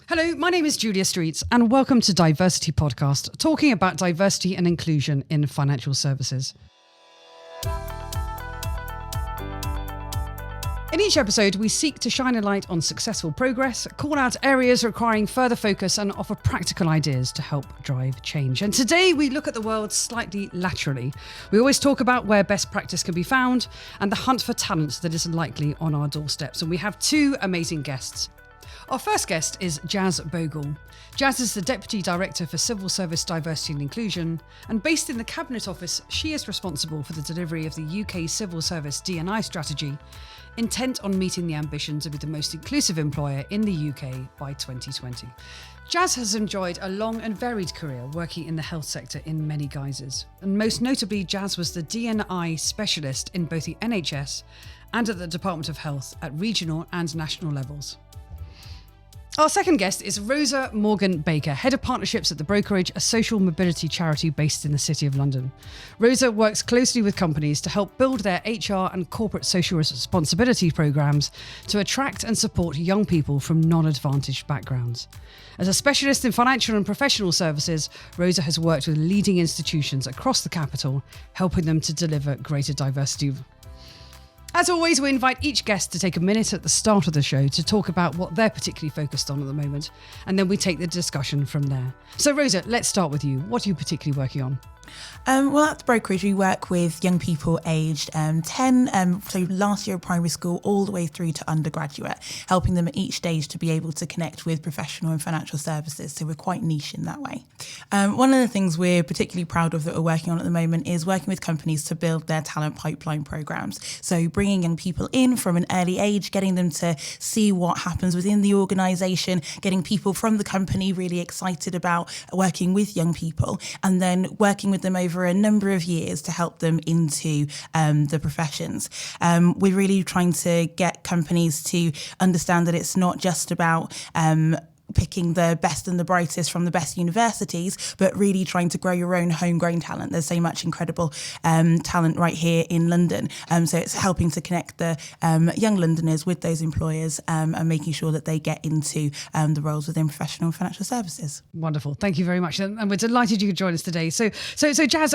Hello, my name is Julia Streets and welcome to DiverCity Podcast, talking about diversity and inclusion in financial services. In each episode, we seek to shine a light on successful progress, call out areas requiring further focus and offer practical ideas to help drive change. And today we look at the world slightly laterally. We always talk about where best practice can be found and the hunt for talent that is likely on our doorsteps. And we have two amazing guests. Our first guest is Jazz Bhogal. Jazz is the Deputy Director for Civil Service Diversity and Inclusion, and based in the Cabinet Office, she is responsible for the delivery of the UK Civil Service D&I strategy, intent on meeting the ambition to be the most inclusive employer in the UK by 2020. Jazz has enjoyed a long and varied career working in the health sector in many guises, and most notably Jazz was the D&I specialist in both the NHS and at the Department of Health at regional and national levels. Our second guest is Rosa Morgan-Baker, Head of Partnerships at the Brokerage, a social mobility charity based in the City of London. Rosa works closely with companies to help build their HR and corporate social responsibility programmes to attract and support young people from non-advantaged backgrounds. As a specialist in financial and professional services, Rosa has worked with leading institutions across the capital, helping them to deliver greater diversity. As always, we invite each guest to take a minute at the start of the show to talk about what they're particularly focused on at the moment, and then we take the discussion from there. So Rosa, let's start with you. What are you particularly working on? Well, at the Brokerage, we work with young people aged 10, so last year of primary school, all the way through to undergraduate, helping them at each stage to be able to connect with professional and financial services. So we're quite niche in that way. One of the things we're particularly proud of that we're working on at the moment is working with companies to build their talent pipeline programs. So bringing young people in from an early age, getting them to see what happens within the organisation, getting people from the company really excited about working with young people, and then working with them over a number of years to help them into the professions. We're really trying to get companies to understand that it's not just about picking the best and the brightest from the best universities, but really trying to grow your own homegrown talent. There's so much incredible talent right here in London. So it's helping to connect the young Londoners with those employers and making sure that they get into the roles within professional financial services. Wonderful. Thank you very much. And we're delighted you could join us today. So Jazz,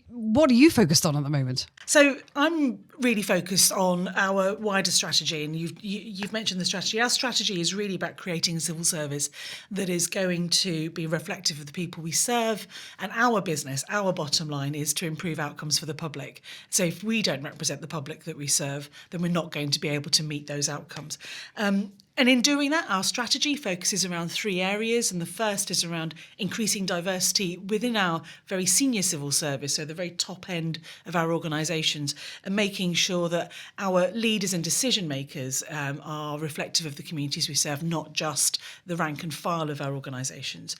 what are you focused on at the moment? So I'm really focused on our wider strategy, and you've mentioned the strategy. Our strategy is really about creating a civil service that is going to be reflective of the people we serve, and our business, our bottom line is to improve outcomes for the public. So if we don't represent the public that we serve, then we're not going to be able to meet those outcomes. And in doing that, our strategy focuses around three areas. And the first is around increasing diversity within our very senior civil service, so the very top end of our organisations, and making sure that our leaders and decision makers are reflective of the communities we serve, not just the rank and file of our organisations.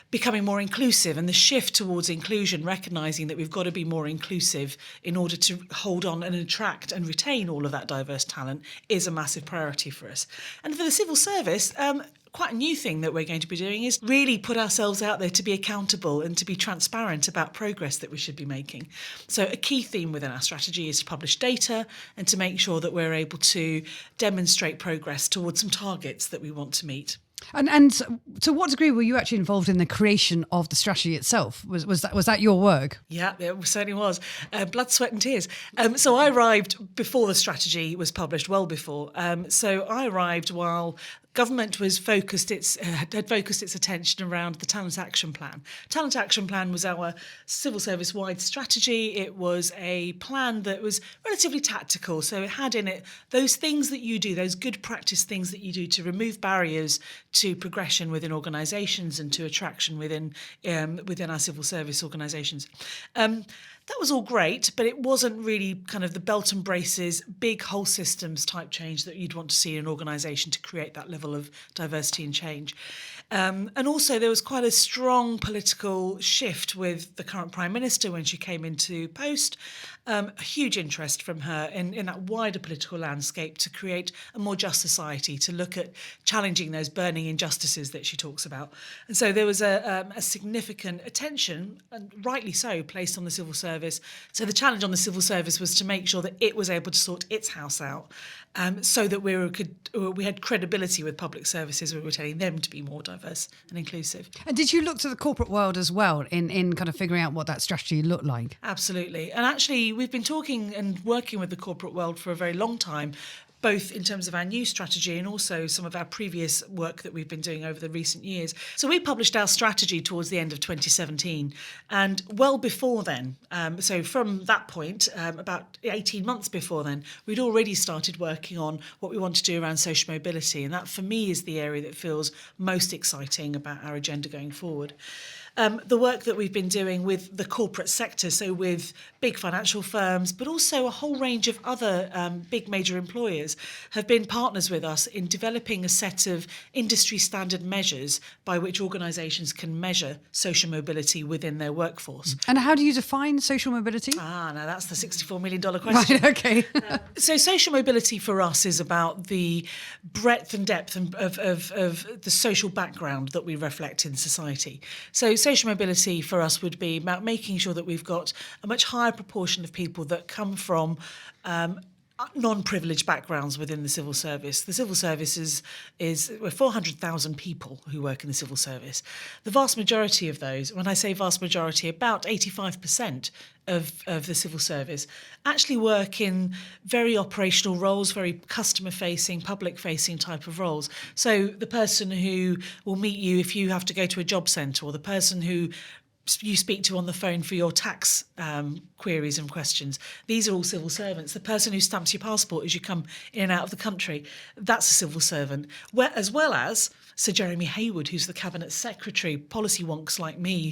Becoming more inclusive, and the shift towards inclusion, recognising that we've got to be more inclusive in order to hold on and attract and retain all of that diverse talent, is a massive priority for us. And for the civil service, quite a new thing that we're going to be doing is really put ourselves out there to be accountable and to be transparent about progress that we should be making. So a key theme within our strategy is to publish data and to make sure that we're able to demonstrate progress towards some targets that we want to meet. And to what degree were you actually involved in the creation of the strategy itself? Was that your work? Yeah, it certainly was. Blood, sweat and tears. So I arrived before the strategy was published, well before. So I arrived while government had focused its attention around the Talent Action Plan. Talent Action Plan was our civil service-wide strategy. It was a plan that was relatively tactical. So it had in it those things that you do, those good practice things that you do to remove barriers to progression within organisations and to attraction within our civil service organisations. That was all great, but it wasn't really kind of the belt and braces, big whole systems type change that you'd want to see in an organisation to create that level of diversity and change. And also there was quite a strong political shift with the current Prime Minister when she came into post. A huge interest from her in that wider political landscape to create a more just society, to look at challenging those burning injustices that she talks about. And so there was a significant attention, and rightly so, placed on the civil service service. So the challenge on the civil service was to make sure that it was able to sort its house out, so that we had credibility with public services. We were telling them to be more diverse and inclusive. And did you look to the corporate world as well in kind of figuring out what that strategy looked like? Absolutely. And actually, we've been talking and working with the corporate world for a very long time, both in terms of our new strategy and also some of our previous work that we've been doing over the recent years. So we published our strategy towards the end of 2017. And well before then, so from that point, about 18 months before then, we'd already started working on what we want to do around social mobility. And that, for me, is the area that feels most exciting about our agenda going forward. The work that we've been doing with the corporate sector, so with big financial firms, but also a whole range of other big major employers, have been partners with us in developing a set of industry standard measures by which organisations can measure social mobility within their workforce. And how do you define social mobility? Now that's the $64 million question. Right, okay. So social mobility for us is about the breadth and depth of the social background that we reflect in society. So social mobility for us would be about making sure that we've got a much higher proportion of people that come from non-privileged backgrounds within the civil service. The civil service is 400,000 people who work in the civil service. The vast majority of those, when I say vast majority, about 85% of the civil service actually work in very operational roles, very customer-facing, public-facing type of roles. So the person who will meet you if you have to go to a job centre, or the person who you speak to on the phone for your tax queries and questions. These are all civil servants. The person who stamps your passport as you come in and out of the country, that's a civil servant. As well as Sir Jeremy Hayward, who's the Cabinet Secretary, policy wonks like me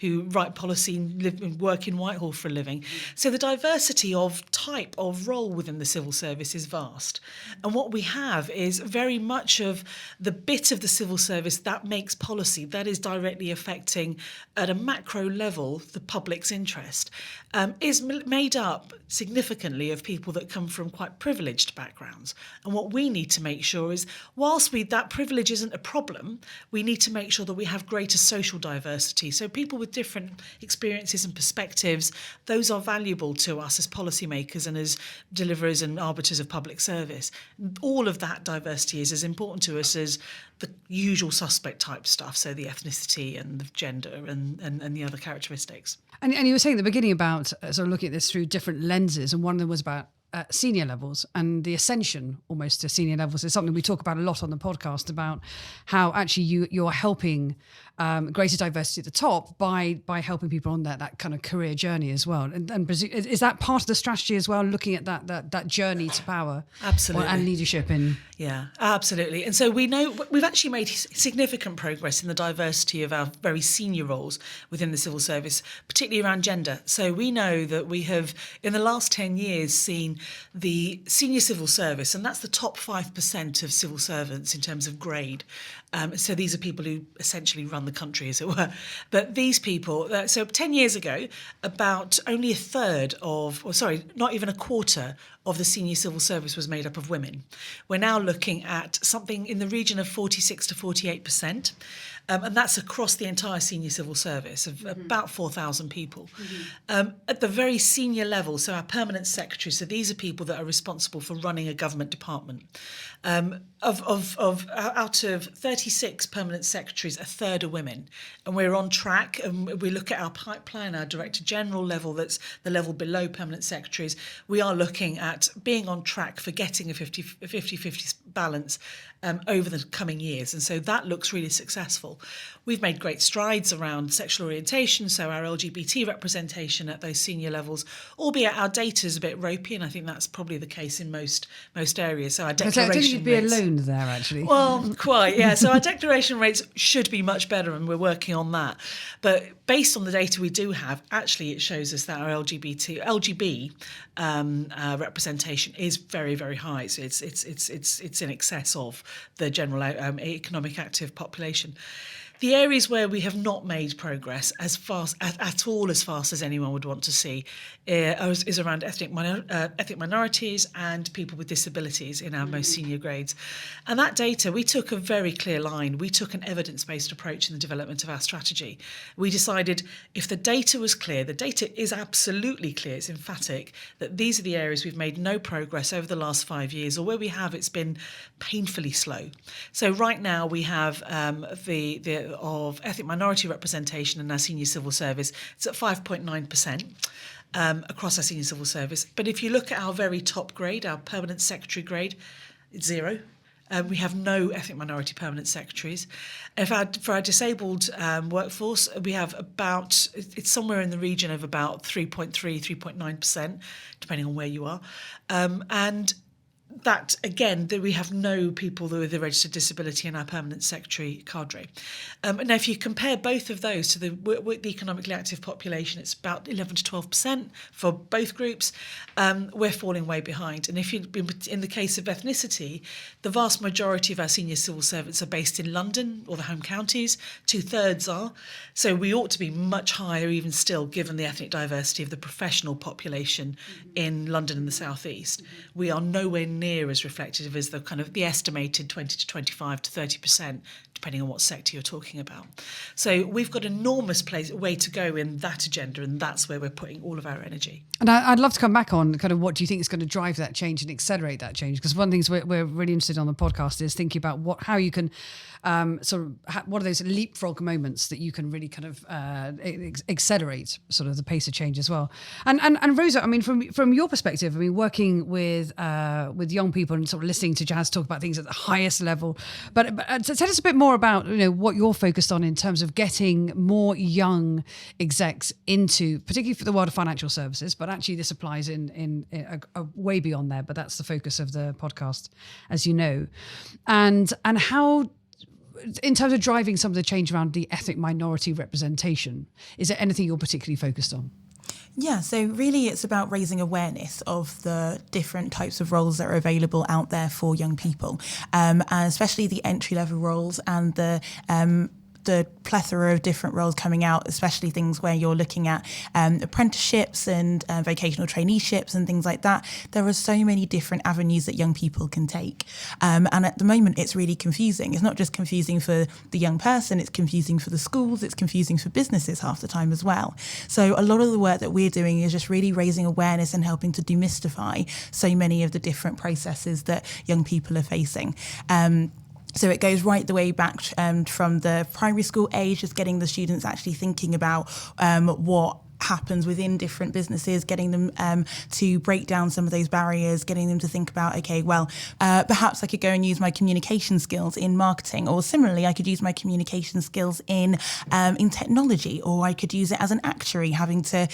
who write policy and live and work in Whitehall for a living. So the diversity of type of role within the civil service is vast. And what we have is very much of the bit of the civil service that makes policy, that is directly affecting at a macro level the public's interest, is made up significantly of people that come from quite privileged backgrounds. And what we need to make sure is, whilst that privilege isn't a problem, we need to make sure that we have greater social diversity. So people with different experiences and perspectives, those are valuable to us as policymakers and as deliverers and arbiters of public service. All of that diversity is as important to us as the usual suspect type stuff, so the ethnicity and the gender and the other characteristics. And you were saying at the beginning about sort of looking at this through different lenses, and one of them was about senior levels and the ascension almost to senior levels is something we talk about a lot on the podcast, about how actually you're helping greater diversity at the top by helping people on that kind of career journey as well. And is that part of the strategy as well, looking at that journey to power? Absolutely. And leadership in... Yeah, absolutely. And so we know we've actually made significant progress in the diversity of our very senior roles within the civil service, particularly around gender. So we know that we have, in the last 10 years, seen the senior civil service, and that's the top 5% of civil servants in terms of grade. So these are people who essentially run the country, as it were. But these people, so 10 years ago, about only not even a quarter of the senior civil service was made up of women. We're now looking at something in the region of 46 to 48%. And that's across the entire senior civil service of about 4,000 people. At the very senior level, so our permanent secretaries, so these are people that are responsible for running a government department. Out of 36 permanent secretaries, a third are women. And we're on track, and we look at our pipeline, our Director General level, that's the level below permanent secretaries. We are looking at being on track for getting a 50-50 balance over the coming years. And so that looks really successful. We've made great strides around sexual orientation, so our LGBT representation at those senior levels, albeit our data is a bit ropey, and I think that's probably the case in most areas. So our declaration I don't think you'd be rates, alone there, actually. Well, quite, yeah. So our declaration rates should be much better, and we're working on that. But based on the data we do have, actually it shows us that our LGB representation is very, very high. So it's in excess of the general economic active population. The areas where we have not made progress as fast as anyone would want to see is around ethnic minorities and people with disabilities in our most senior grades. And that data, we took a very clear line. We took an evidence-based approach in the development of our strategy. We decided if the data was clear, the data is absolutely clear, it's emphatic, that these are the areas we've made no progress over the last 5 years, or where we have, it's been painfully slow. So right now we have of ethnic minority representation in our senior civil service, it's at 5.9%. Across our senior civil service. But if you look at our very top grade, our permanent secretary grade, it's 0. We have no ethnic minority permanent secretaries. For our disabled workforce, we have it's somewhere in the region of about 3.3, 3.9%, depending on where you are. And that, again, that we have no people with a registered disability in our permanent secretary cadre. Now, if you compare both of those to the economically active population, it's about 11 to 12% for both groups. We're falling way behind. And in the case of ethnicity, the vast majority of our senior civil servants are based in London or the home counties. 2/3 are. So we ought to be much higher even still, given the ethnic diversity of the professional population in London and the South East. We are nowhere near as reflective as the estimated 20 to 25 to 30%, depending on what sector you're talking about. So we've got enormous way to go in that agenda, and that's where we're putting all of our energy. And I'd love to come back on kind of what do you think is going to drive that change and accelerate that change? Because one of the things we're really interested in on the podcast is thinking about how you can what are those leapfrog moments that you can really kind of accelerate sort of the pace of change as well. And Rosa, I mean, from your perspective, I mean, working with young people and sort of listening to Jazz talk about things at the highest level, but tell us a bit more about what you're focused on in terms of getting more young execs into, particularly for the world of financial services, but actually this applies in way beyond there. But that's the focus of the podcast, as you know, and how. In terms of driving some of the change around the ethnic minority representation, is there anything you're particularly focused on? Yeah, so really it's about raising awareness of the different types of roles that are available out there for young people, and especially the entry-level roles and the plethora of different roles coming out, especially things where you're looking at apprenticeships and vocational traineeships and things like that. There are so many different avenues that young people can take. And at the moment, it's really confusing. It's not just confusing for the young person, it's confusing for the schools, it's confusing for businesses half the time as well. So a lot of the work that we're doing is just really raising awareness and helping to demystify so many of the different processes that young people are facing. So it goes right the way back from the primary school age, just getting the students actually thinking about what happens within different businesses, getting them to break down some of those barriers, getting them to think about, okay, well, perhaps I could go and use my communication skills in marketing, or similarly, I could use my communication skills in technology, or I could use it as an actuary, having to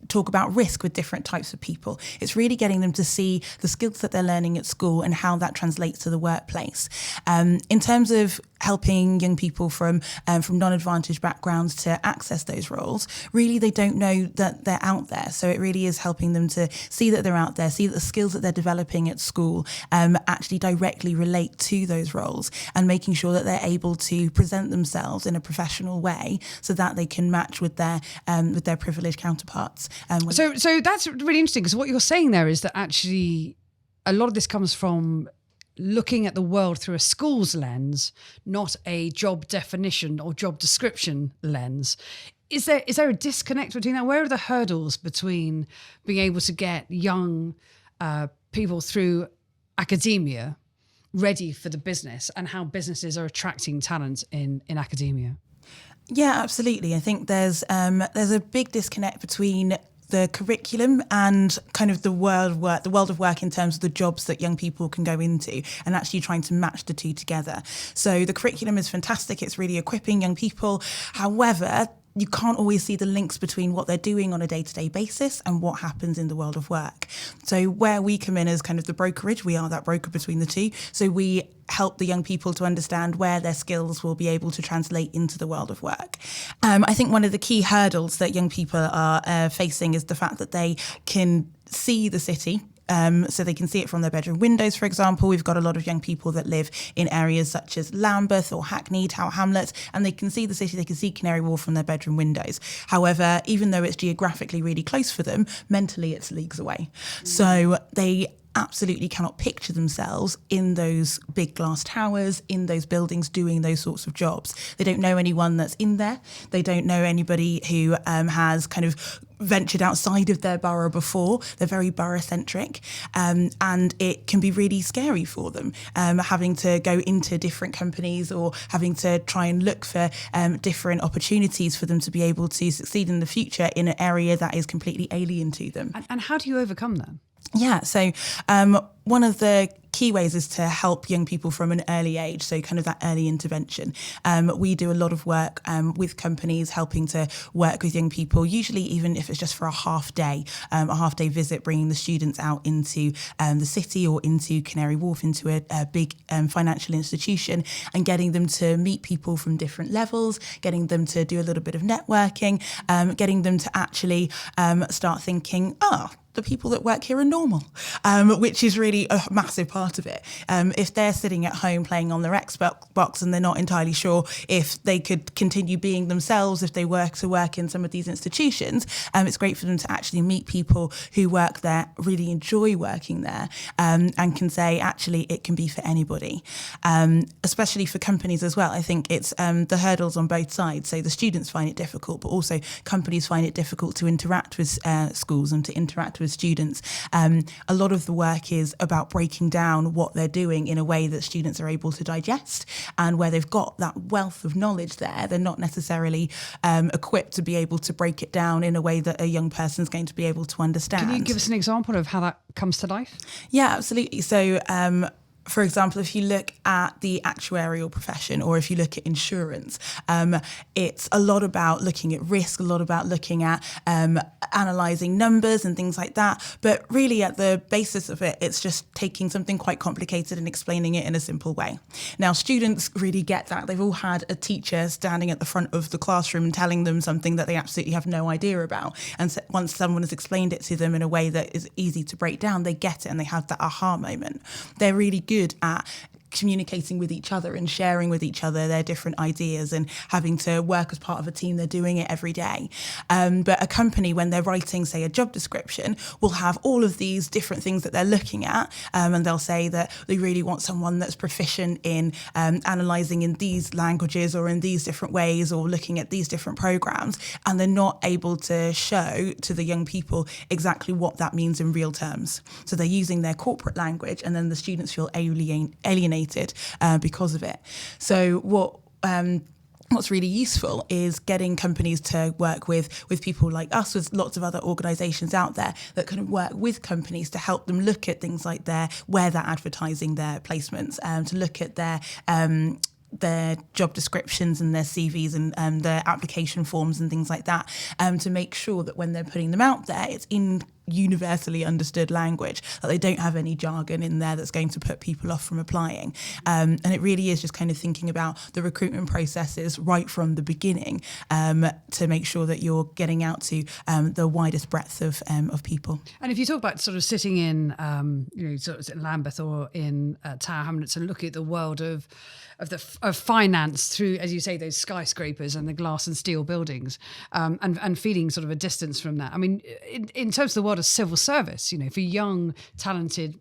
talk about risk with different types of people. It's really getting them to see the skills that they're learning at school and how that translates to the workplace. In terms of helping young people from non-advantaged backgrounds to access those roles, really they don't know that they're out there. So it really is helping them to see that they're out there, see that the skills that they're developing at school actually directly relate to those roles, and making sure that they're able to present themselves in a professional way so that they can match with their privileged counterparts. So that's really interesting, because what you're saying there is that actually a lot of this comes from looking at the world through a school's lens, not a job definition or job description lens. Is there a disconnect between that? Where are the hurdles between being able to get young people through academia ready for the business, and how businesses are attracting talent in academia? Yeah, absolutely. I think there's a big disconnect between the curriculum and kind of the world of work in terms of the jobs that young people can go into, and actually trying to match the two together. So the curriculum is fantastic. It's really equipping young people. However, you can't always see the links between what they're doing on a day-to-day basis and what happens in the world of work. So where we come in as kind of the brokerage, we are that broker between the two. So we help the young people to understand where their skills will be able to translate into the world of work. I think one of the key hurdles that young people are facing is the fact that they can see the city So they can see it from their bedroom windows, for example. We've got a lot of young people that live in areas such as Lambeth or Hackney, Tower Hamlets, and they can see the city, they can see Canary Wharf from their bedroom windows. However, even though it's geographically really close for them, mentally it's leagues away. So they absolutely cannot picture themselves in those big glass towers, in those buildings, doing those sorts of jobs. They don't know anyone that's in there. They don't know anybody who has kind of ventured outside of their borough before. They're very borough-centric, and it can be really scary for them, having to go into different companies or having to try and look for different opportunities for them to be able to succeed in the future in an area that is completely alien to them. And how do you overcome that? Yeah, so one of the key ways is to help young people from an early age, so kind of that early intervention. We do a lot of work with companies, helping to work with young people, usually even if it's just for a half day visit, bringing the students out into the city or into Canary Wharf, into a big financial institution, and getting them to meet people from different levels, getting them to do a little bit of networking, getting them to actually start thinking, the people that work here are normal, which is really a massive part of it. If they're sitting at home playing on their Xbox and they're not entirely sure if they could continue being themselves if they were to work in some of these institutions, it's great for them to actually meet people who work there, really enjoy working there, and can say, actually, it can be for anybody. Especially for companies as well. I think it's the hurdles on both sides. So the students find it difficult, but also companies find it difficult to interact with schools and to interact with students. A lot of the work is about breaking down what they're doing in a way that students are able to digest, and where they've got that wealth of knowledge there, they're not necessarily equipped to be able to break it down in a way that a young person's going to be able to understand. Can you give us an example of how that comes to life? Yeah, absolutely. So for example, if you look at the actuarial profession, or if you look at insurance, it's a lot about looking at risk, a lot about looking at analysing numbers and things like that. But really at the basis of it, it's just taking something quite complicated and explaining it in a simple way. Now, students really get that. They've all had a teacher standing at the front of the classroom and telling them something that they absolutely have no idea about. And so once someone has explained it to them in a way that is easy to break down, they get it and they have that aha moment. They're really good at communicating with each other and sharing with each other their different ideas and having to work as part of a team. They're doing it every day. But a company, when they're writing, say, a job description, will have all of these different things that they're looking at, and they'll say that they really want someone that's proficient in analysing in these languages or in these different ways or looking at these different programmes, and they're not able to show to the young people exactly what that means in real terms. So they're using their corporate language, and then the students feel alienated because of it. So what's really useful is getting companies to work with people like us, with lots of other organisations out there that can work with companies to help them look at things like where they're advertising their placements, to look at their job descriptions and their CVs and their application forms and things like that, to make sure that when they're putting them out there, it's in universally understood language, that they don't have any jargon in there that's going to put people off from applying. And it really is just kind of thinking about the recruitment processes right from the beginning, to make sure that you're getting out to the widest breadth of people. And if you talk about sort of sitting in, sort of in Lambeth or in Tower Hamlets and looking at the world of finance through, as you say, those skyscrapers and the glass and steel buildings, and feeling sort of a distance from that. I mean, in terms of the world of civil service, for young, talented,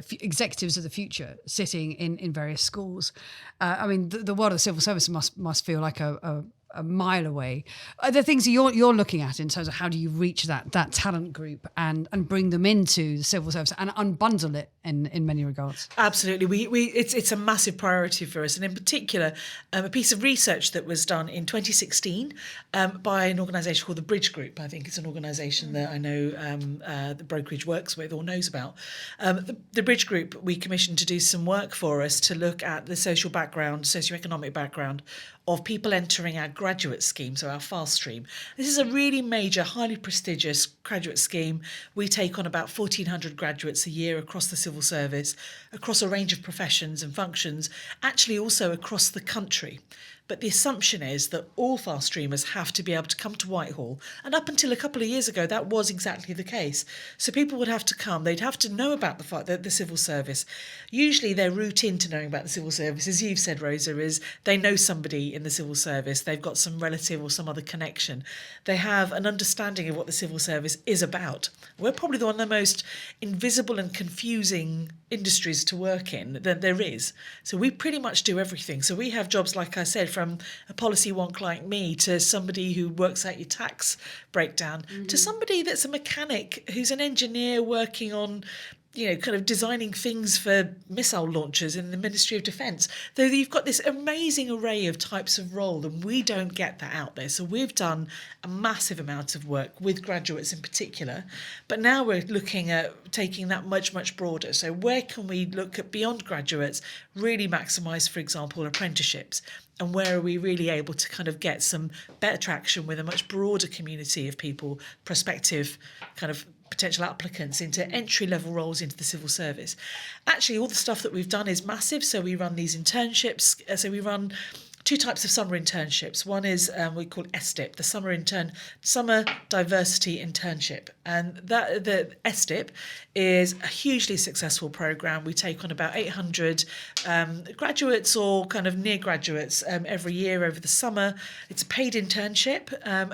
executives of the future sitting in various schools, I mean, the world of civil service must feel like a mile away. Are there things you're looking at in terms of how do you reach that talent group and bring them into the civil service and unbundle it in many regards? Absolutely. It's a massive priority for us, and in particular, a piece of research that was done in 2016 by an organisation called the Bridge Group. I think it's an organisation that I know the Brokerage works with or knows about. The Bridge Group, we commissioned to do some work for us to look at the socioeconomic background of people entering our graduate scheme, so our fast stream. This is a really major, highly prestigious graduate scheme. We take on about 1,400 graduates a year across the civil service, across a range of professions and functions, actually also across the country. But the assumption is that all fast streamers have to be able to come to Whitehall. And up until a couple of years ago, that was exactly the case. So people would have to come, they'd have to know about the civil service. Usually their route into knowing about the civil service, as you've said, Rosa, is they know somebody in the civil service, they've got some relative or some other connection. They have an understanding of what the civil service is about. We're probably one of the most invisible and confusing industries to work in that there is. So we pretty much do everything. So we have jobs, like I said, from a policy wonk like me to somebody who works out your tax breakdown, to somebody that's a mechanic who's an engineer working on, kind of designing things for missile launchers in the Ministry of Defence. Though you've got this amazing array of types of role, and we don't get that out there. So we've done a massive amount of work with graduates in particular, but now we're looking at taking that much, much broader. So where can we look at beyond graduates, really maximise, for example, apprenticeships? And where are we really able to kind of get some better traction with a much broader community of people, prospective kind of potential applicants into entry-level roles into the civil service? Actually, all the stuff that we've done is massive. So we run these internships. So we run two types of summer internships. One is we call SDIP, the Summer DiverCity Internship. And that the SDIP is a hugely successful programme. We take on about 800 graduates or kind of near graduates every year over the summer. It's a paid internship, and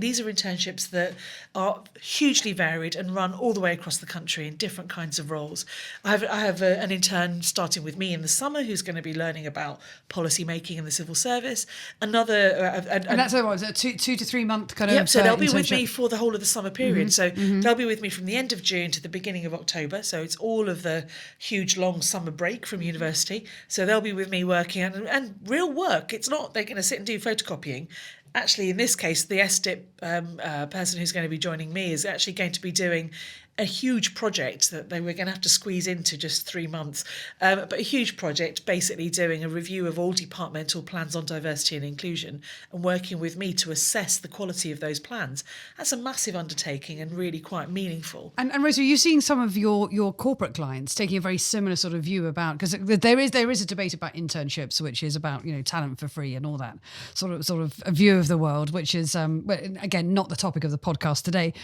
these are internships that are hugely varied and run all the way across the country in different kinds of roles. I have an intern starting with me in the summer who's going to be learning about policy making in the civil service. Another, and that's a 2 to 3 month kind of. Yep. So they'll be with internship. me for the whole of the summer period. So they'll be with me from the end of June to the beginning of October. So it's all of the huge long summer break from university. So they'll be with me working and real work. It's not they're going to sit and do photocopying. Actually, in this case, the SDIP person who's going to be joining me is actually going to be doing a huge project that they were going to have to squeeze into just 3 months, but a huge project basically doing a review of all departmental plans on diversity and inclusion and working with me to assess the quality of those plans. That's a massive undertaking and really quite meaningful. And Rosa, are you seeing some of your corporate clients taking a very similar sort of view about, because there is a debate about internships, which is about talent for free and all that sort of a view of the world, which is again not the topic of the podcast today.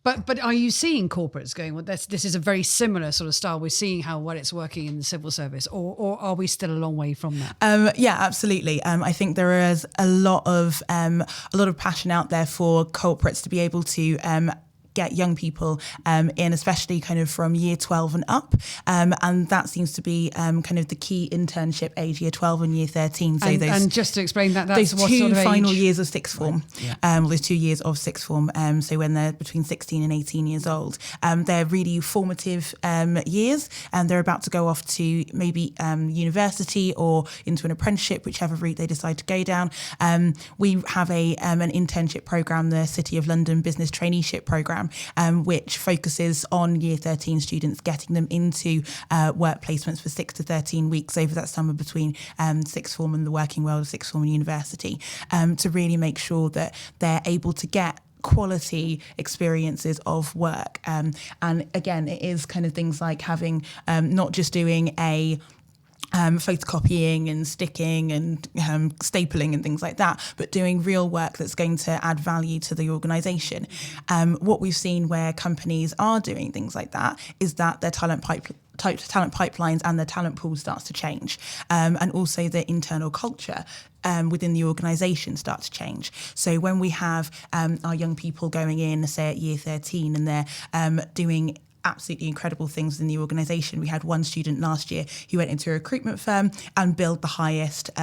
But are you seeing corporates going, well, this is a very similar sort of style? We're seeing how well it's working in the civil service, or are we still a long way from that? Yeah, absolutely. I think there is a lot of passion out there for corporates to be able to get young people in, especially kind of from year 12 and up. And that seems to be kind of the key internship age, year 12 and year 13. So and just to explain that's those what two sort of final age? years of sixth form, right. Yeah. those 2 years of sixth form. So when they're between 16 and 18 years old, they're really formative years, and they're about to go off to maybe university or into an apprenticeship, whichever route they decide to go down. We have an internship program, the City of London Business Traineeship Program, which focuses on year 13 students, getting them into work placements for 6 to 13 weeks over that summer between sixth form and the working world of sixth form and university, to really make sure that they're able to get quality experiences of work. And again, it is kind of things like having not just doing a photocopying and sticking and stapling and things like that, but doing real work that's going to add value to the organisation. What we've seen where companies are doing things like that is that their talent pipelines and their talent pool starts to change, and also the internal culture within the organisation start to change. So when we have our young people going in, say at year 13, and they're doing absolutely incredible things in the organisation. We had one student last year who went into a recruitment firm and billed the highest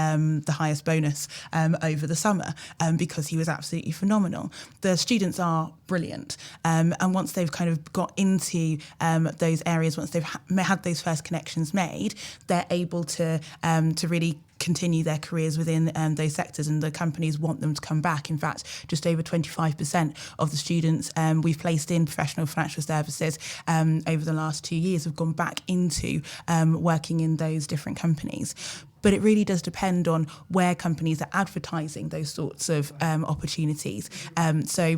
bonus over the summer because he was absolutely phenomenal. The students are brilliant, and once they've kind of got into those areas, once they've had those first connections made, they're able to really continue their careers within those sectors, and the companies want them to come back. In fact, just over 25% of the students we've placed in professional financial services over the last 2 years have gone back into working in those different companies. But it really does depend on where companies are advertising those sorts of opportunities. So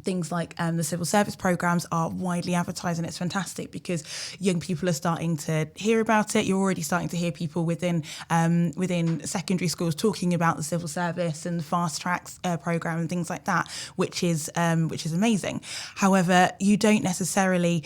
things like the civil service programs are widely advertised, and it's fantastic because young people are starting to hear about it. You're already starting to hear people within secondary schools talking about the civil service and the fast tracks program and things like that, which is amazing. However, you don't necessarily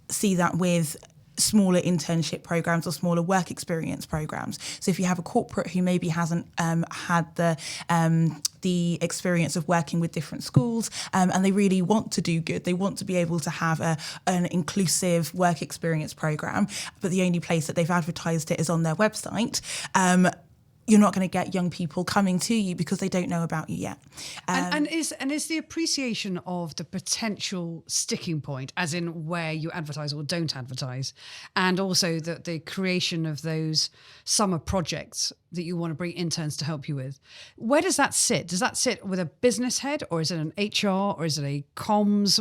see that with smaller internship programs or smaller work experience programs. So if you have a corporate who maybe hasn't had the experience of working with different schools, and they really want to do good, they want to be able to have an inclusive work experience program, but the only place that they've advertised it is on their website, you're not going to get young people coming to you because they don't know about you yet. And is the appreciation of the potential sticking point, as in where you advertise or don't advertise, and also the creation of those summer projects that you want to bring interns to help you with, where does that sit? Does that sit with a business head, or is it an HR, or is it a comms?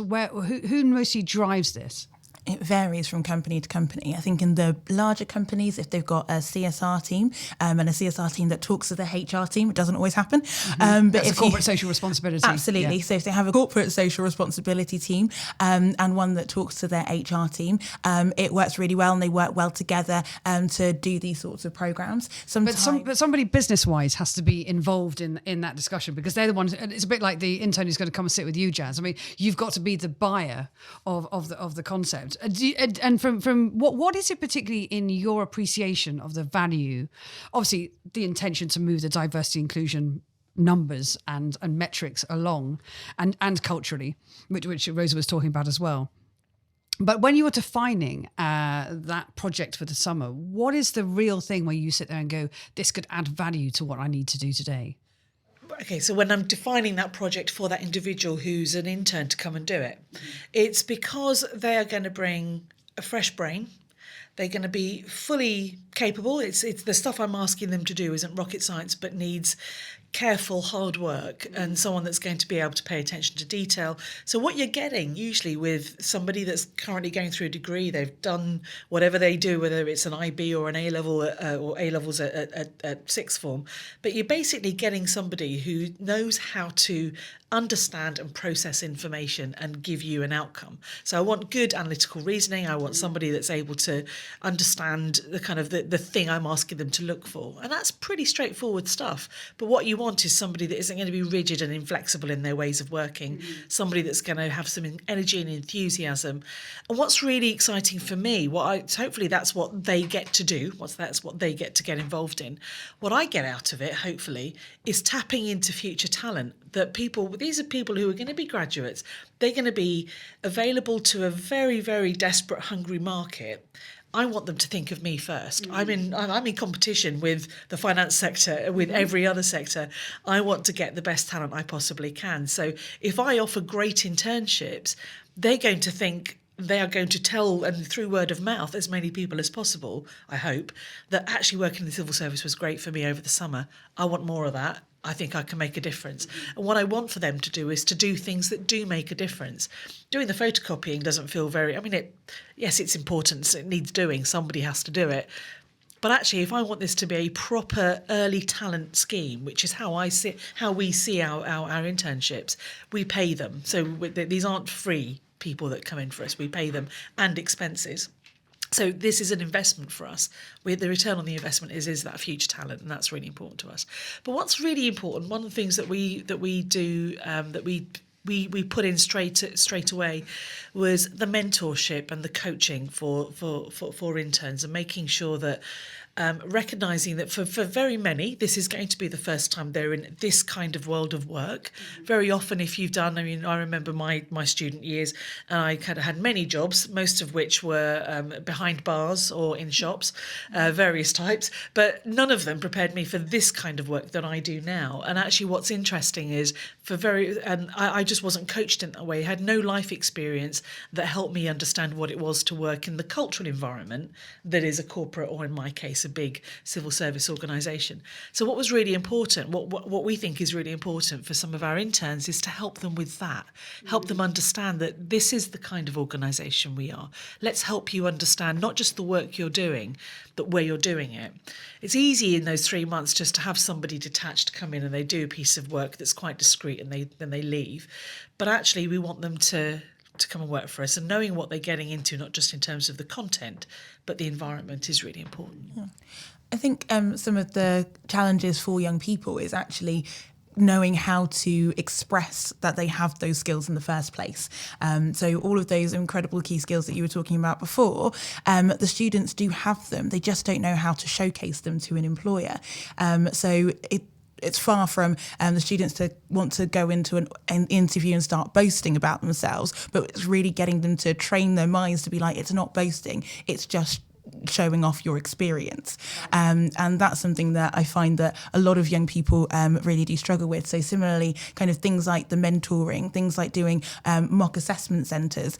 Who mostly drives this? It varies from company to company. I think in the larger companies, if they've got a CSR team and a CSR team that talks to the HR team, it doesn't always happen. But that's a corporate social responsibility. Absolutely. Yeah. So if they have a corporate social responsibility team and one that talks to their HR team, it works really well, and they work well together to do these sorts of programs. But somebody business-wise has to be involved in that discussion, because they're the ones. It's a bit like the intern who's going to come and sit with you, Jazz. I mean, you've got to be the buyer of the concept. And from what is it particularly in your appreciation of the value, obviously the intention to move the diversity inclusion numbers and metrics along and culturally, which Rosa was talking about as well. But when you were defining that project for the summer, what is the real thing where you sit there and go, this could add value to what I need to do today? Okay, so when I'm defining that project for that individual who's an intern to come and do it, it's because they are going to bring a fresh brain. They're going to be fully capable. It's the stuff I'm asking them to do isn't rocket science, but needs careful, hard work, and someone that's going to be able to pay attention to detail. So what you're getting usually with somebody that's currently going through a degree, they've done whatever they do, whether it's an IB or an A-level or A-levels at sixth form, but you're basically getting somebody who knows how to understand and process information and give you an outcome. So I want good analytical reasoning. I want somebody that's able to understand the kind of the thing I'm asking them to look for. And that's pretty straightforward stuff. But what you want is somebody that isn't going to be rigid and inflexible in their ways of working, somebody that's going to have some energy and enthusiasm. And what's really exciting for me, hopefully that's what they get to do, that's what they get to get involved in. What I get out of it, hopefully, is tapping into future talent. These are people who are going to be graduates. They're going to be available to a very, very desperate, hungry market. I want them to think of me first. I'm in competition with the finance sector, with every other sector. I want to get the best talent I possibly can. So if I offer great internships, they're going to think, they are going to tell, and through word of mouth, as many people as possible, I hope, that actually working in the civil service was great for me over the summer. I want more of that. I think I can make a difference. And what I want for them to do is to do things that do make a difference. Doing the photocopying doesn't feel yes, it's important. It needs doing. Somebody has to do it. But actually, if I want this to be a proper early talent scheme, which is how we see our internships, we pay them. So these aren't free people that come in for us. We pay them and expenses. So this is an investment for us. The return on the investment is that future talent, and that's really important to us. But what's really important, one of the things that we do that we put in straight away was the mentorship and the coaching for interns, and making sure that recognising that for very many, this is going to be the first time they're in this kind of world of work. Very often, if you've done, I remember my student years, and I kind of had many jobs, most of which were behind bars or in shops, various types, but none of them prepared me for this kind of work that I do now. And actually what's interesting is I just wasn't coached in that way. I had no life experience that helped me understand what it was to work in the cultural environment that is a corporate, or in my case, a big civil service organisation. So what was really important, what we think is really important for some of our interns, is to help them with that, help them understand that this is the kind of organisation we are. Let's help you understand not just the work you're doing, but where you're doing it. It's easy in those 3 months just to have somebody detached come in and they do a piece of work that's quite discreet and then they leave. But actually we want them to come and work for us, and knowing what they're getting into, not just in terms of the content, but the environment, is really important. Yeah. I think some of the challenges for young people is actually knowing how to express that they have those skills in the first place. So all of those incredible key skills that you were talking about before, the students do have them. They just don't know how to showcase them to an employer. So it's far from the students to want to go into an interview and start boasting about themselves, but it's really getting them to train their minds to be like, it's not boasting, it's just showing off your experience. And that's something that I find that a lot of young people really do struggle with. So similarly, kind of things like the mentoring, things like doing mock assessment centres,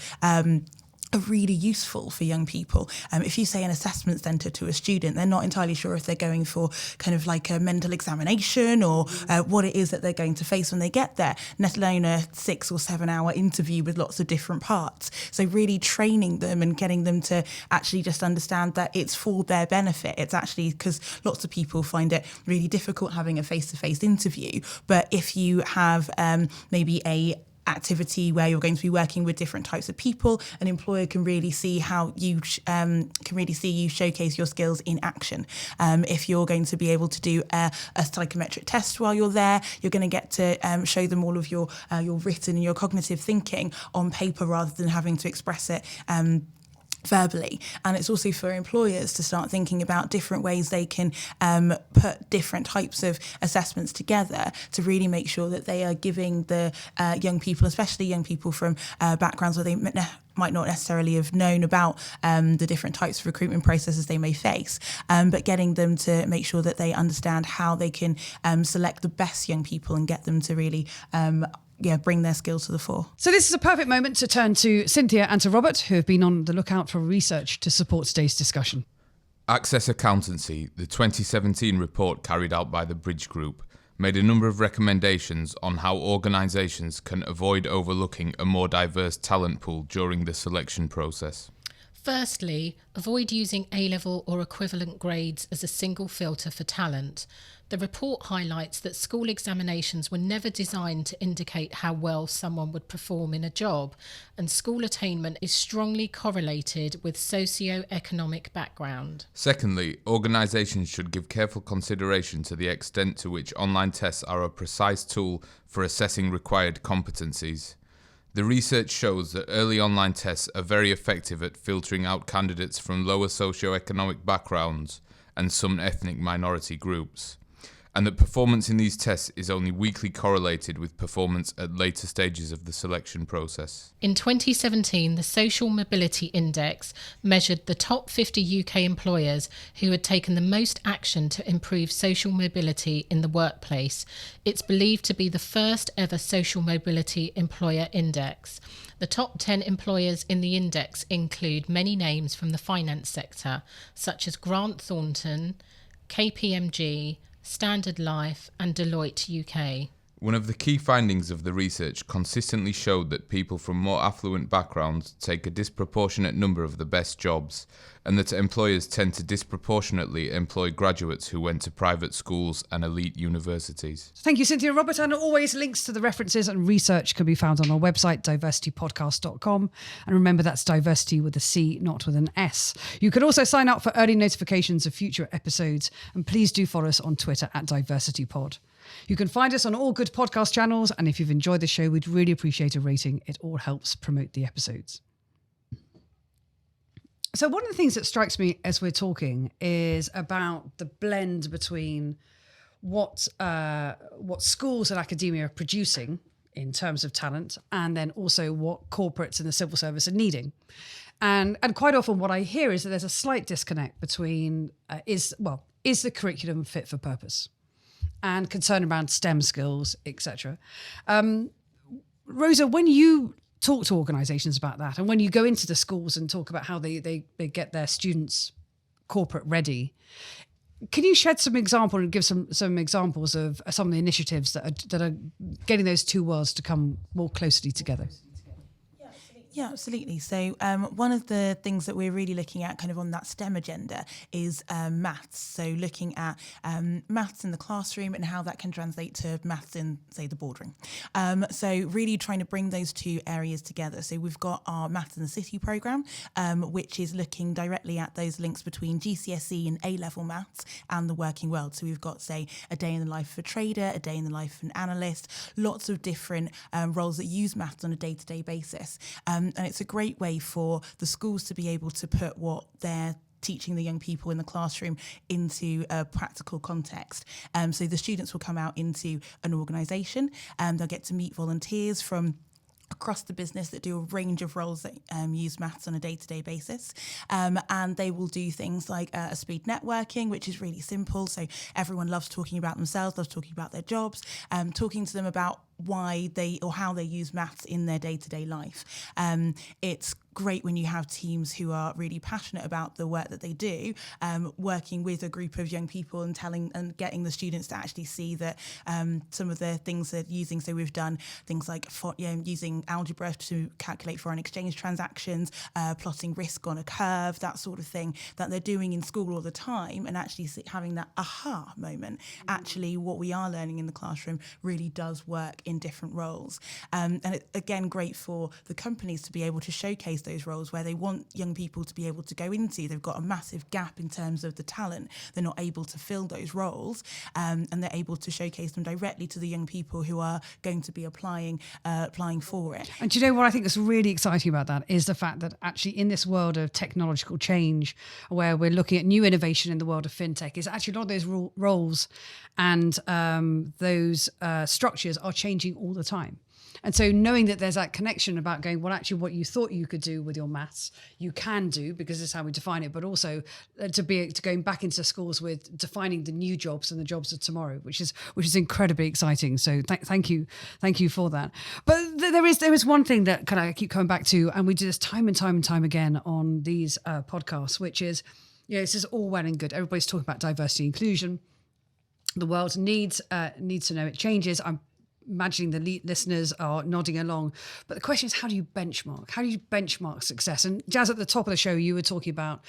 are really useful for young people. If you say an assessment centre to a student, they're not entirely sure if they're going for kind of like a mental examination or what it is that they're going to face when they get there, let alone a 6 or 7 hour interview with lots of different parts. So really training them and getting them to actually just understand that it's for their benefit. It's actually because lots of people find it really difficult having a face-to-face interview. But if you have maybe a activity where you're going to be working with different types of people, an employer can really see how you you showcase your skills in action. If you're going to be able to do a psychometric test while you're there, you're going to get to show them all of your written and your cognitive thinking on paper rather than having to express it verbally. And it's also for employers to start thinking about different ways they can put different types of assessments together to really make sure that they are giving the young people, especially young people from backgrounds where they might not necessarily have known about the different types of recruitment processes they may face, but getting them to make sure that they understand how they can select the best young people and get them to really bring their skills to the fore. So this is a perfect moment to turn to Cynthia and to Robert, who have been on the lookout for research to support today's discussion. Access Accountancy, the 2017 report carried out by the Bridge Group, made a number of recommendations on how organisations can avoid overlooking a more diverse talent pool during the selection process. Firstly, avoid using A-level or equivalent grades as a single filter for talent. The report highlights that school examinations were never designed to indicate how well someone would perform in a job, and school attainment is strongly correlated with socio-economic background. Secondly, organisations should give careful consideration to the extent to which online tests are a precise tool for assessing required competencies. The research shows that early online tests are very effective at filtering out candidates from lower socio-economic backgrounds and some ethnic minority groups, and that performance in these tests is only weakly correlated with performance at later stages of the selection process. In 2017, the Social Mobility Index measured the top 50 UK employers who had taken the most action to improve social mobility in the workplace. It's believed to be the first ever Social Mobility Employer Index. The top 10 employers in the index include many names from the finance sector, such as Grant Thornton, KPMG, Standard Life and Deloitte UK. One of the key findings of the research consistently showed that people from more affluent backgrounds take a disproportionate number of the best jobs, and that employers tend to disproportionately employ graduates who went to private schools and elite universities. Thank you, Cynthia and Robert. And always links to the references and research can be found on our website, DiverCityPodcast.com. And remember, that's diversity with a C, not with an S. You can also sign up for early notifications of future episodes. And please do follow us on Twitter at DiversityPod. You can find us on all good podcast channels. And if you've enjoyed the show, we'd really appreciate a rating. It all helps promote the episodes. So one of the things that strikes me as we're talking is about the blend between what schools and academia are producing in terms of talent, and then also what corporates and the civil service are needing. And quite often what I hear is that there's a slight disconnect between is the curriculum fit for purpose, and concern around STEM skills, etc. Rosa, when you talk to organisations about that, and when you go into the schools and talk about how they get their students corporate ready. Can you shed some example and give some examples of some of the initiatives that are getting those two worlds to come more closely together? Yeah, absolutely. So one of the things that we're really looking at kind of on that STEM agenda is maths. So looking at maths in the classroom and how that can translate to maths in, say, the boardroom. So really trying to bring those two areas together. So we've got our Maths in the City programme, which is looking directly at those links between GCSE and A-level maths and the working world. So we've got, say, a day in the life of a trader, a day in the life of an analyst, lots of different roles that use maths on a day-to-day basis. And it's a great way for the schools to be able to put what they're teaching the young people in the classroom into a practical context. So the students will come out into an organisation and they'll get to meet volunteers from across the business that do a range of roles that use maths on a day-to-day basis. And they will do things like a speed networking, which is really simple. So everyone loves talking about themselves, loves talking about their jobs, talking to them about why they or how they use maths in their day-to-day life. It's great when you have teams who are really passionate about the work that they do, working with a group of young people and telling and getting the students to actually see that some of the things they're using. So we've done things like using algebra to calculate foreign exchange transactions, plotting risk on a curve, that sort of thing that they're doing in school all the time, and actually having that aha moment. Actually, what we are learning in the classroom really does work in different roles. And it's, again, great for the companies to be able to showcase those roles where they want young people to be able to go into. They've got a massive gap in terms of the talent. They're not able to fill those roles, and they're able to showcase them directly to the young people who are going to be applying for it. And do you know what I think is really exciting about that is the fact that actually in this world of technological change, where we're looking at new innovation in the world of fintech, is actually a lot of those roles and those structures are changing all the time. And so knowing that there's that connection about going, well, actually what you thought you could do with your maths, you can do, because it's how we define it, but also to going back into schools with defining the new jobs and the jobs of tomorrow, which is incredibly exciting. So thank you for that. But there is one thing that I keep coming back to, and we do this time and time again on these podcasts, which is, this is all well and good. Everybody's talking about diversity and inclusion. The world needs to know it changes. I'm imagining the listeners are nodding along. But the question is, how do you benchmark? How do you benchmark success? And Jazz, at the top of the show, you were talking about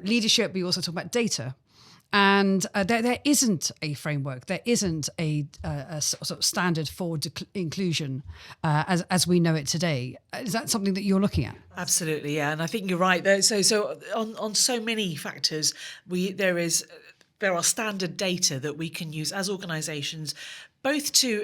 leadership, but you also talk about data. And there isn't a framework. There isn't a sort of standard for inclusion as we know it today. Is that something that you're looking at? Absolutely, yeah. And I think you're right. So on so many factors, there are standard data that we can use as organisations, both to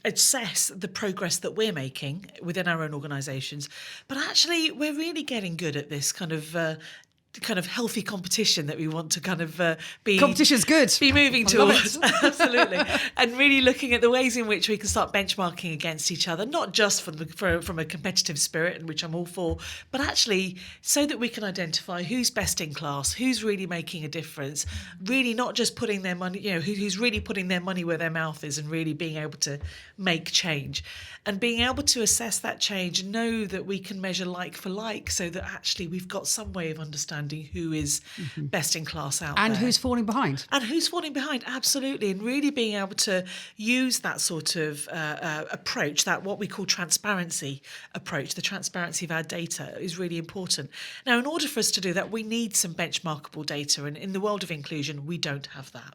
assess the progress that we're making within our own organisations, but actually we're really getting good at this kind of healthy competition that we want to be. Competition's good. Be moving towards. Absolutely. And really looking at the ways in which we can start benchmarking against each other, not just from a competitive spirit, which I'm all for, but actually so that we can identify who's best in class, who's really making a difference, really not just putting their money, who's really putting their money where their mouth is and really being able to make change. And being able to assess that change, know that we can measure like for like, so that actually we've got some way of understanding who is best in class out there. And who's falling behind. Absolutely. And really being able to use that sort of approach, that what we call transparency approach, the transparency of our data is really important. Now, in order for us to do that, we need some benchmarkable data. And in the world of inclusion, we don't have that.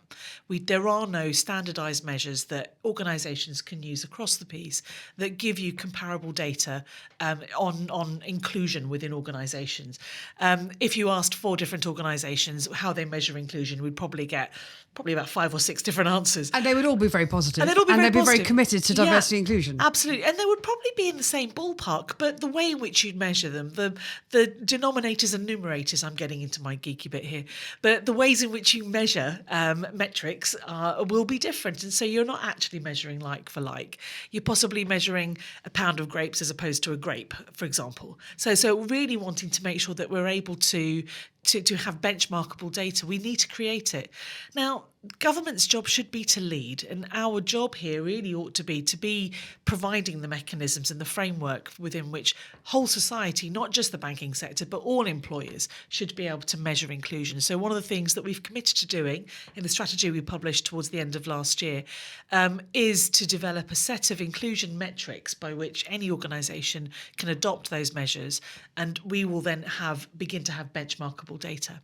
There are no standardised measures that organisations can use across the piece that give you comparable data on inclusion within organisations. If you asked 4 different organisations how they measure inclusion, we'd probably get about 5 or 6 different answers. And they would all be very positive. And they'd be very committed to diversity and inclusion. Absolutely. And they would probably be in the same ballpark, but the way in which you'd measure them, the denominators and numerators, I'm getting into my geeky bit here, but the ways in which you measure metrics will be different. And so you're not actually measuring like for like. You're possibly measuring a pound of grapes as opposed to a grape, for example. So really wanting to make sure that we're able to to have benchmarkable data. We need to create it. Now, government's job should be to lead, and our job here really ought to be providing the mechanisms and the framework within which whole society, not just the banking sector, but all employers should be able to measure inclusion. So one of the things that we've committed to doing in the strategy we published towards the end of last year is to develop a set of inclusion metrics by which any organisation can adopt those measures, and we will then begin to have benchmarkable data.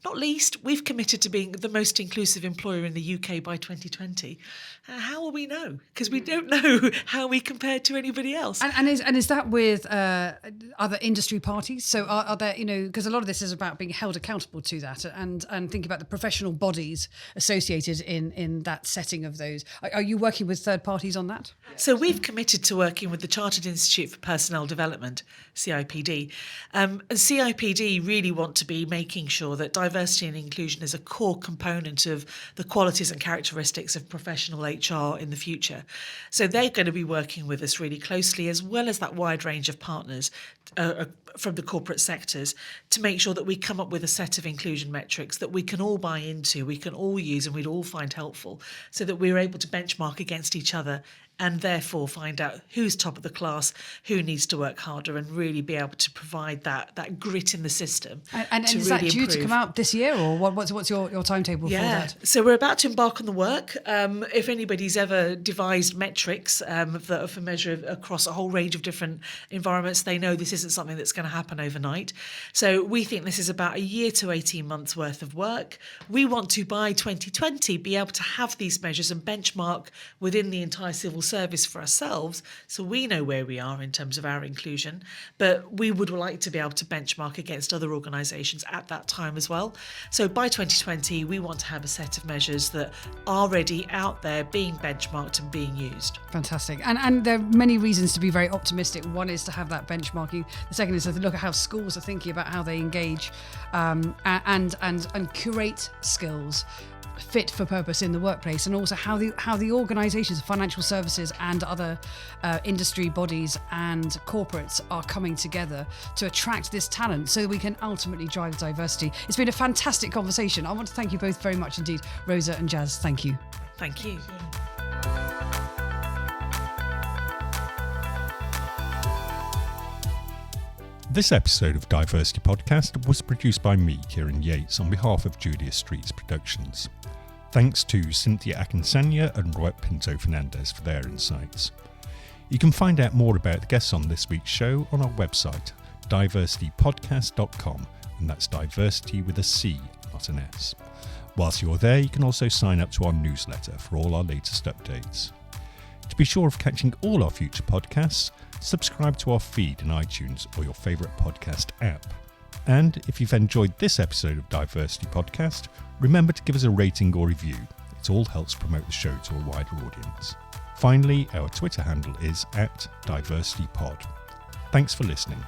Not least, we've committed to being the most inclusive employer in the UK by 2020. How will we know? Because we don't know how we compare to anybody else. And is that with other industry parties? So are there, because a lot of this is about being held accountable to that, and thinking about the professional bodies associated in that setting of those. Are you working with third parties on that? So we've committed to working with the Chartered Institute for Personnel Development, CIPD. CIPD really want to be making sure that diversity and inclusion is a core component of the qualities and characteristics of professional HR in the future. So they're going to be working with us really closely, as well as that wide range of partners from the corporate sectors, to make sure that we come up with a set of inclusion metrics that we can all buy into, we can all use, and we'd all find helpful, so that we're able to benchmark against each other and therefore find out who's top of the class, who needs to work harder, and really be able to provide that grit in the system. And is really that due improve. to come out this year, or what's your timetable for that? So we're about to embark on the work. If anybody's ever devised metrics that are for measure across a whole range of different environments, they know this isn't something that's going to happen overnight. So we think this is about a year to 18 months worth of work. We want to, by 2020, be able to have these measures and benchmark within the entire civil service for ourselves, so we know where we are in terms of our inclusion, but we would like to be able to benchmark against other organisations at that time as well. So by 2020, we want to have a set of measures that are already out there being benchmarked and being used. Fantastic. And there are many reasons to be very optimistic. One is to have that benchmarking. The second is to look at how schools are thinking about how they engage and curate skills fit for purpose in the workplace, and also how the organisations, financial services and other industry bodies and corporates are coming together to attract this talent so we can ultimately drive diversity. It's been a fantastic conversation. I want to thank you both very much indeed. Rosa and Jazz, thank you. Thank you. This episode of DiverCity Podcast was produced by me, Kieran Yates, on behalf of Julia Streets Productions. Thanks to Cynthia Akinsanya and Robert Pinto Fernandez for their insights. You can find out more about the guests on this week's show on our website, DiverCityPodcast.com, and that's diversity with a C, not an S. Whilst you're there, you can also sign up to our newsletter for all our latest updates. To be sure of catching all our future podcasts, subscribe to our feed in iTunes or your favourite podcast app. And if you've enjoyed this episode of DiverCity Podcast, remember to give us a rating or review. It all helps promote the show to a wider audience. Finally, our Twitter handle is @DiverCityPod. Thanks for listening.